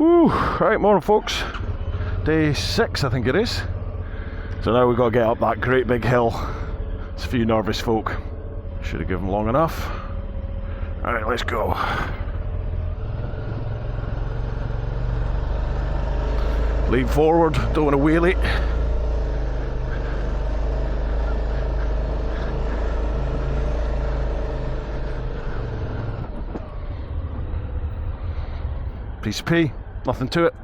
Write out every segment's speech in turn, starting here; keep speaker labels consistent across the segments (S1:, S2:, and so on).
S1: Whew, right, morning folks. Day 6 I think it is. So now we've got to get up that great big hill. It's a few nervous folk. Should have given long enough. Alright, let's go. Lean forward, don't want to wheel it. Piece of pea, nothing to it.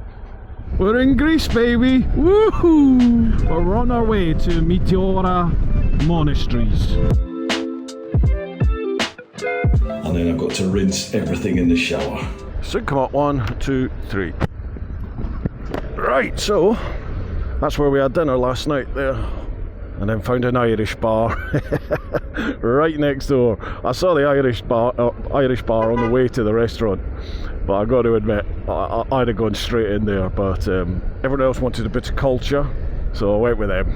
S2: We're in Greece, baby! Woohoo! We're on our way to Metora monasteries.
S3: And then I've got to rinse everything in the shower.
S1: So come up, 1, 2, 3. Right, so that's where we had dinner last night there. And then found an Irish bar right next door. I saw the Irish bar on the way to the restaurant, but I got to admit, I'd have gone straight in there. But everyone else wanted a bit of culture, so I went with them.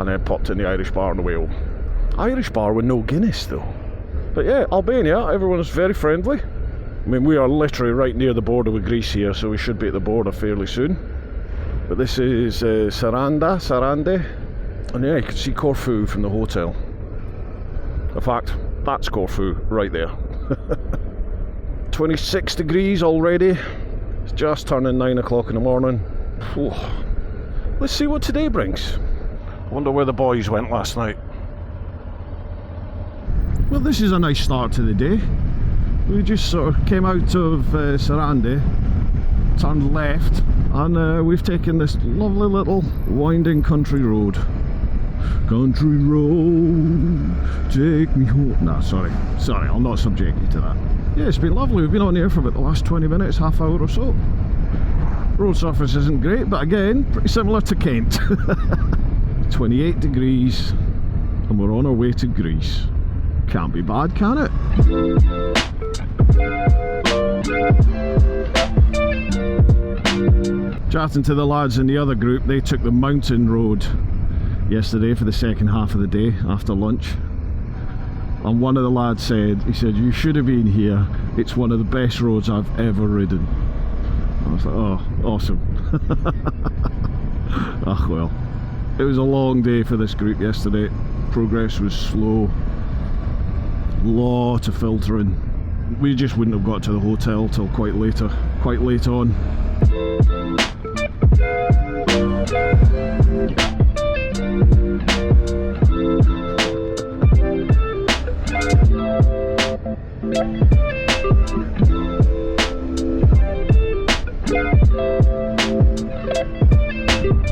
S1: And then popped in the Irish bar on the way home. Irish bar with no Guinness though. But yeah, Albania, everyone is very friendly. I mean, we are literally right near the border with Greece here, so we should be at the border fairly soon. But this is Sarande, and yeah, you can see Corfu from the hotel. In fact, that's Corfu right there. 26 degrees already. It's just turning 9 o'clock in the morning. Whew. Let's see what today brings. I wonder where the boys went last night.
S2: Well, this is a nice start to the day. We just sort of came out of Sarande, turned left, and we've taken this lovely little winding country road. Country road, take me home. Nah, sorry, I'll not subject you to that. Yeah, it's been lovely. We've been on here for about the last 20 minutes, half hour or so. Road surface isn't great, but again, pretty similar to Kent. 28 degrees, and we're on our way to Greece. Can't be bad, can it? Chatting to the lads in the other group, they took the mountain road yesterday for the second half of the day after lunch. And one of the lads said, you should have been here. It's one of the best roads I've ever ridden. I was like, oh, awesome. Ah, well. It was a long day for this group yesterday. Progress was slow. Lot of filtering. We just wouldn't have got to the hotel till quite late on.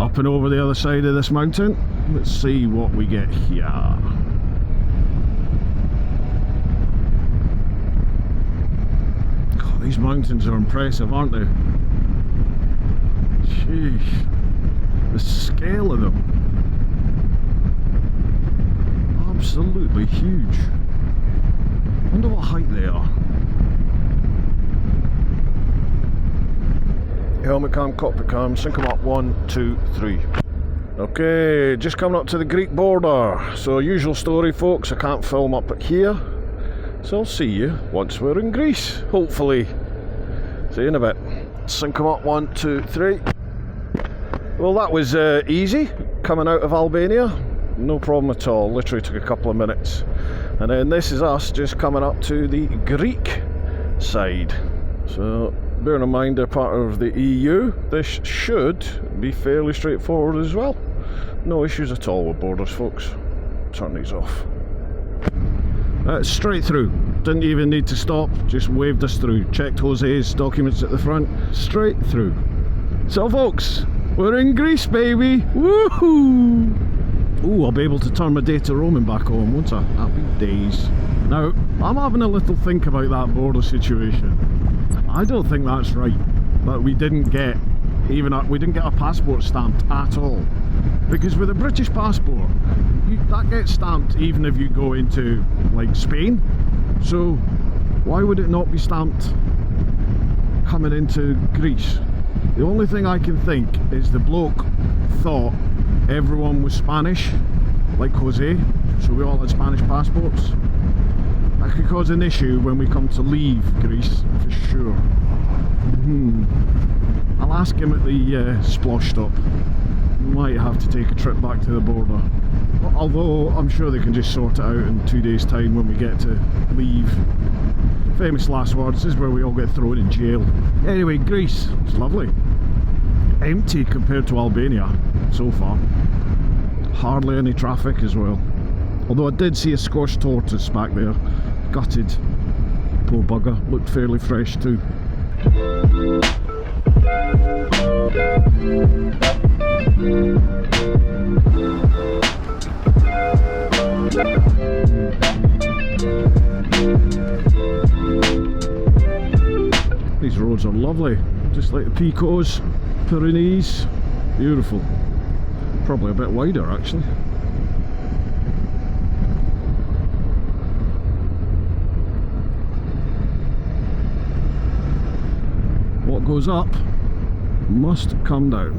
S2: Up and over the other side of this mountain. Let's see what we get here. God, these mountains are impressive, aren't they? Sheesh. The scale of them. Absolutely huge. Wonder what height they are.
S1: Helmet cam, cockpit cam, sync them up, 1, 2, 3. Okay, just coming up to the Greek border. So usual story folks, I can't film up here. So I'll see you once we're in Greece, hopefully. See you in a bit. Sync them up, 1, 2, 3. Well, that was easy, coming out of Albania. No problem at all, literally took a couple of minutes. And then this is us just coming up to the Greek side. So bearing in mind they're part of the EU, this should be fairly straightforward as well. No issues at all with borders, folks. Turn these off. Straight through. Didn't even need to stop, just waved us through. Checked Jose's documents at the front. Straight through. So folks, we're in Greece, baby! Woohoo! Ooh, I'll be able to turn my data roaming back on, won't I? Happy days. Now, I'm having a little think about that border situation. I don't think that's right. That we didn't get a passport stamped at all. Because with a British passport, that gets stamped even if you go into, like, Spain. So, why would it not be stamped coming into Greece? The only thing I can think is the bloke thought everyone was Spanish, like Jose, so we all had Spanish passports. That could cause an issue when we come to leave Greece, for sure.
S2: ask him at the splosh stop. Might have to take a trip back to the border. Although I'm sure they can just sort it out in 2 days' time when we get to leave. Famous last words, this is where we all get thrown in jail. Anyway, Greece, it's lovely. Empty compared to Albania so far. Hardly any traffic as well. Although I did see a squashed tortoise back there. Gutted. Poor bugger. Looked fairly fresh too. These roads are lovely, just like the Picos, Pyrenees. Beautiful. Probably a bit wider actually. What goes up must come down.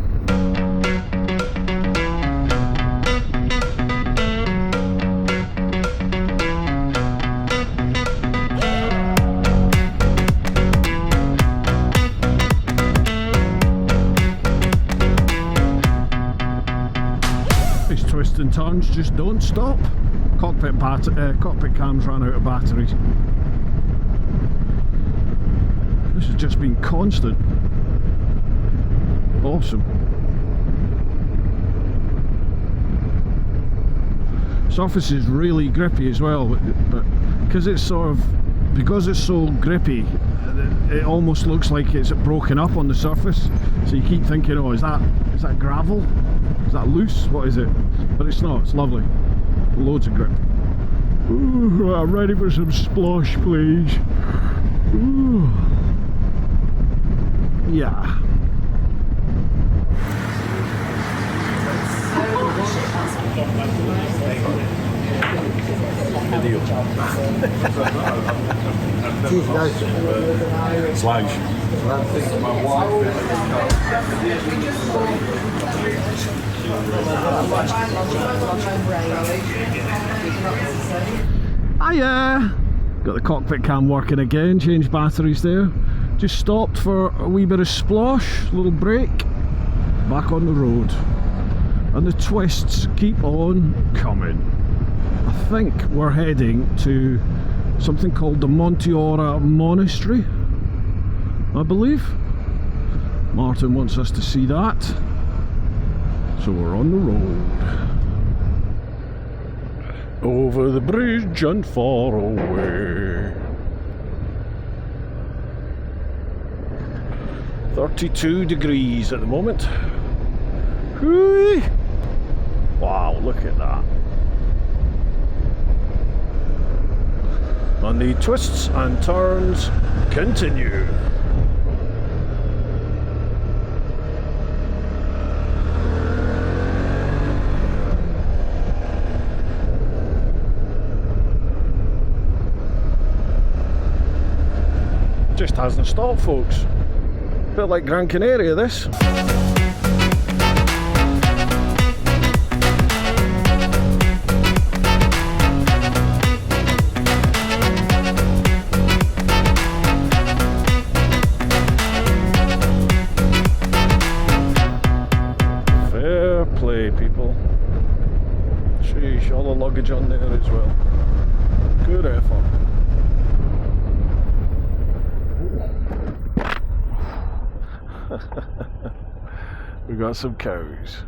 S2: These twists and turns just don't stop. Cockpit cams ran out of batteries. This has just been constant. Awesome. Surface is really grippy as well, but because it's so grippy, it almost looks like it's broken up on the surface. So you keep thinking, oh, is that gravel? Is that loose? What is it? But it's not. It's lovely. Loads of grip. Ooh, I'm ready for some splosh, please. Ooh. Yeah.
S3: Slash.
S2: Hiya! Got the cockpit cam working again, changed batteries there. Just stopped for a wee bit of splosh, little break. Back on the road. And the twists keep on coming. I think we're heading to something called the Metora monastery, I believe. Martin wants us to see that. So we're on the road. Over the bridge and far away. 32 degrees at the moment. Whee! Wow, look at that. And the twists and turns continue. Just hasn't stopped, folks. Bit like Gran Canaria, this. Fair play, people. Sheesh, all the luggage on there as well. Good effort. We got some cows.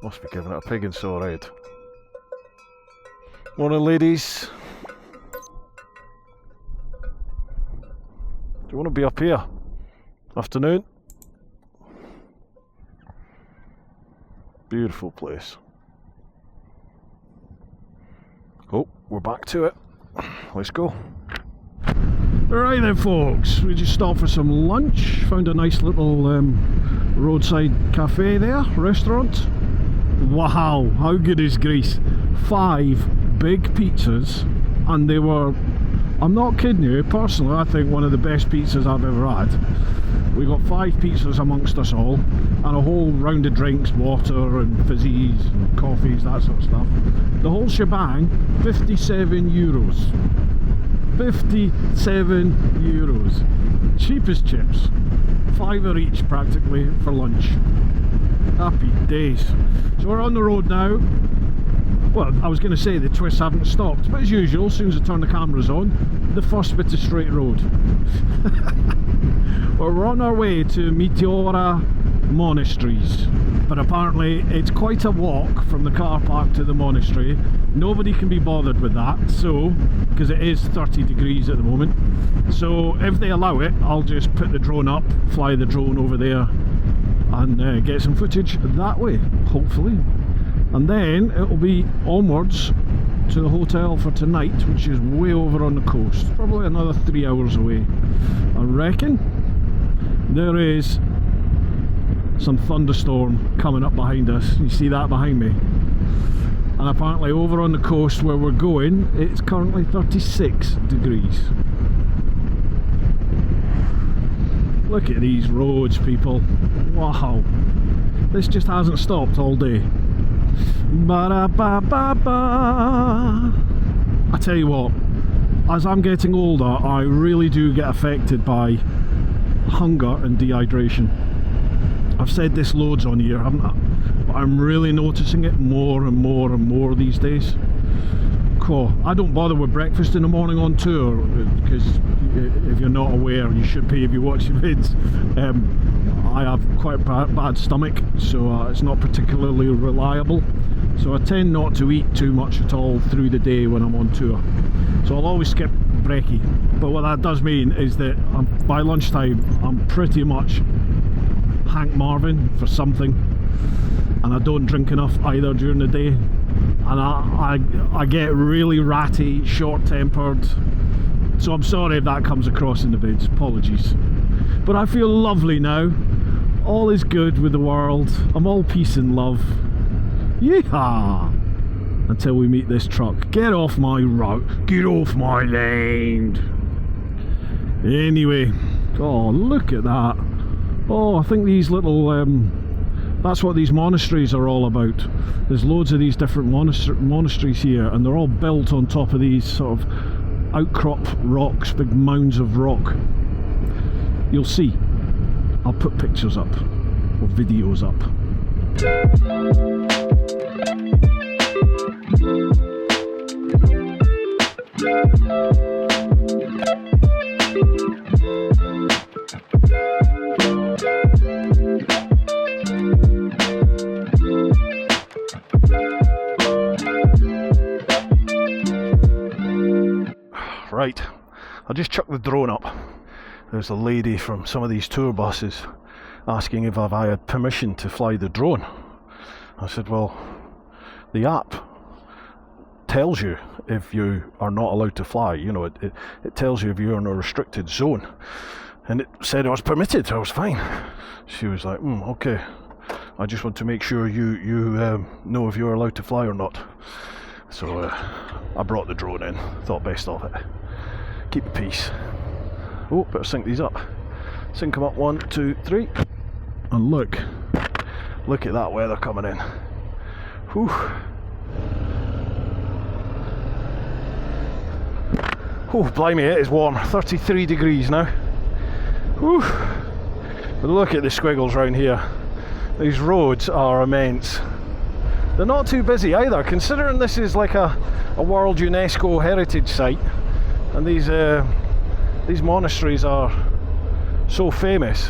S2: Must be giving it a pig and sore head. Morning, ladies. Do you want to be up here? Afternoon. Beautiful place. Oh, we're back to it. Let's go. Right then, folks, we just stopped for some lunch. Found a nice little roadside cafe there, restaurant. Wow, how good is Greece? 5 big pizzas, and they were, I'm not kidding you, personally I think one of the best pizzas I've ever had. We got 5 pizzas amongst us all, and a whole round of drinks, water and fizzies and coffees, that sort of stuff. The whole shebang, 57 euros.
S1: €57. Cheap as chips. £5 each practically for lunch. Happy days. So we're on the road now. Well, I was going to say the twists haven't stopped, but as usual, as soon as I turn the cameras on, the first bit of straight road. Well, we're on our way to Metora monasteries, but apparently it's quite a walk from the car park to the monastery. Nobody can be bothered with that, so because it is 30 degrees at the moment, so if they allow it, I'll just put the drone up, fly the drone over there and get some footage that way, hopefully, and then it'll be onwards to the hotel for tonight, which is way over on the coast, probably another 3 hours away. I reckon there is some thunderstorm coming up behind us. You see that behind me? And apparently over on the coast where we're going, it's currently 36 degrees. Look at these roads, people. Wow. This just hasn't stopped all day. Ba-da-ba-ba-ba. I tell you what, as I'm getting older, I really do get affected by hunger and dehydration. I've said this loads on here, haven't I? But I'm really noticing it more and more and more these days. Cool. I don't bother with breakfast in the morning on tour, because if you're not aware, you should be if you watch the vids. I have quite a bad stomach, so it's not particularly reliable. So I tend not to eat too much at all through the day when I'm on tour. So I'll always skip brekkie. But what that does mean is that by lunchtime, I'm pretty much Hank Marvin for something, and I don't drink enough either during the day, and I get really ratty, short-tempered, so I'm sorry if that comes across in the vids, apologies. But I feel lovely now, all is good with the world, I'm all peace and love. Yeehaw! Until we meet this truck. Get off my road, get off my lane. Anyway, oh look at that. Oh, I think these little, that's what these monasteries are all about. There's loads of these different monasteries here, and they're all built on top of these sort of outcrop rocks, big mounds of rock. You'll see. I'll put pictures up, or videos up. Right, I just chucked the drone up. There's a lady from some of these tour buses asking if I had permission to fly the drone. I said, well, the app tells you if you are not allowed to fly. You know, it tells you if you're in a restricted zone. And it said I was permitted, I was fine. She was like, okay, I just want to make sure you know if you're allowed to fly or not. So I brought the drone in, thought best of it. Keep the peace. Oh, better sync these up. Sync them up, 1, 2, 3. And look at that weather coming in. Whew. Oh, blimey, it is warm. 33 degrees now. Whew. But look at the squiggles round here. These roads are immense. They're not too busy either, considering this is like a World UNESCO Heritage Site, and these monasteries are so famous.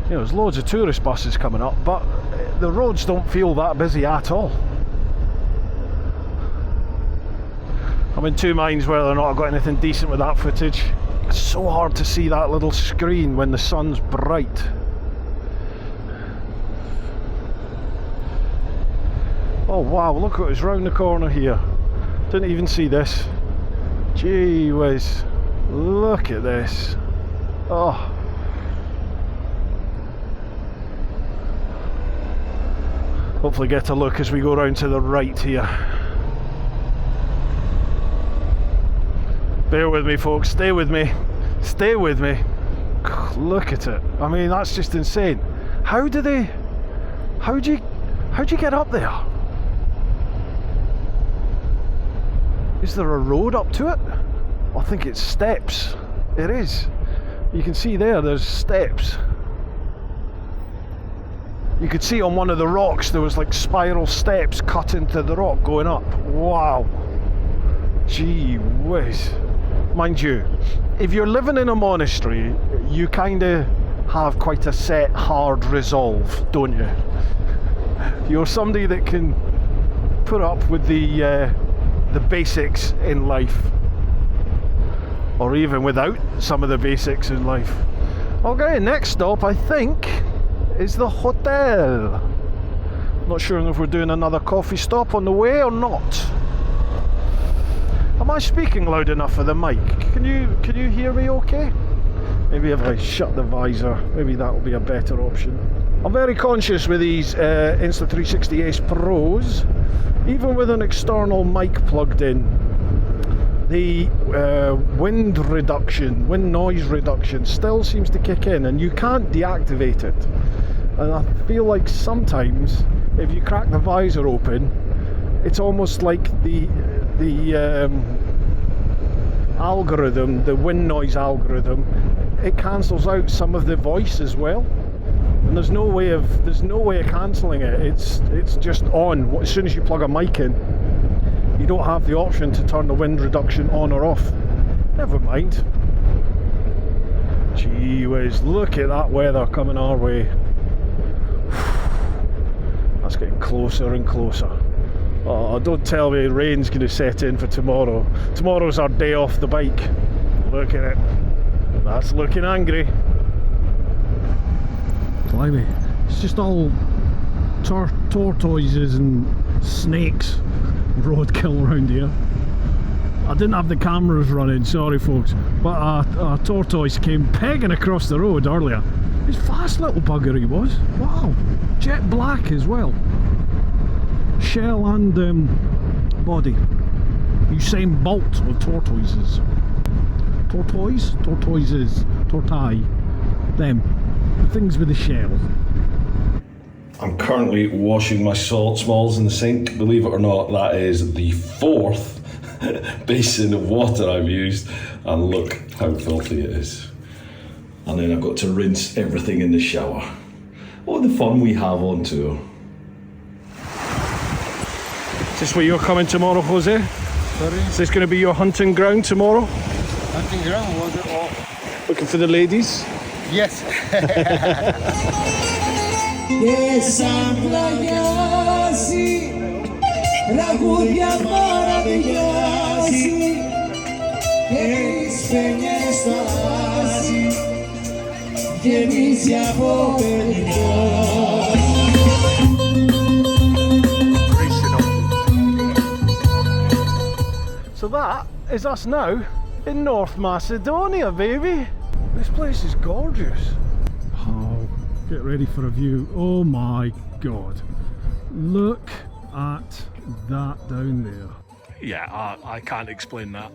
S1: You know, there's loads of tourist buses coming up, but the roads don't feel that busy at all. I'm in two minds whether or not I've got anything decent with that footage. It's so hard to see that little screen when the sun's bright. Oh wow, look what is round the corner here. Didn't even see this. Gee whiz, look at this. Oh. Hopefully get a look as we go round to the right here. Bear with me folks, stay with me. Stay with me. Look at it. I mean, that's just insane. How'd you get up there? Is there a road up to it? I think it's steps. It is. You can see there's steps. You could see on one of the rocks there was like spiral steps cut into the rock going up. Wow. Gee whiz. Mind you, if you're living in a monastery, you kind of have quite a set, hard resolve, don't you? You're somebody that can put up with the basics in life, or even without some of the basics in life. Okay, next stop I think is the hotel. Not sure if we're doing another coffee stop on the way or not. Am I speaking loud enough for the mic? Can you hear me okay? Maybe if I shut the visor, maybe that will be a better option. I'm very conscious with these Insta360 Ace Pros, even with an external mic plugged in, the wind noise reduction still seems to kick in, and you can't deactivate it. And I feel like sometimes if you crack the visor open, it's almost like the algorithm, the wind noise algorithm, it cancels out some of the voice as well. And there's no way of cancelling it. It's just on. As soon as you plug a mic in, you don't have the option to turn the wind reduction on or off. Never mind. Gee whiz, look at that weather coming our way. That's getting closer and closer. Oh, don't tell me rain's going to set in for tomorrow. Tomorrow's our day off the bike. Look at it. That's looking angry.
S2: Blimey, it's just all tortoises and snakes roadkill around here. I didn't have the cameras running, sorry folks, but a tortoise came pegging across the road earlier. He's a fast little bugger he was. Wow, jet black as well. Shell and body. Usain Bolt with tortoises. Tortoises, tortai, them, the things with the shell.
S3: I'm currently washing my salt smalls in the sink. Believe it or not, that is the 4th basin of water I've used, and look how filthy it is. And then I've got to rinse everything in the shower. What the fun we have on tour.
S1: Is this where you're coming tomorrow, Jose?
S4: Sorry?
S1: Is this going to be your hunting ground tomorrow?
S4: Hunting ground was it all?
S1: Looking for the ladies?
S4: Yes.
S1: So that is us now in North Macedonia, baby. This place is gorgeous.
S2: Oh, get ready for a view. Oh my god. Look at that down there.
S1: Yeah, I can't explain that.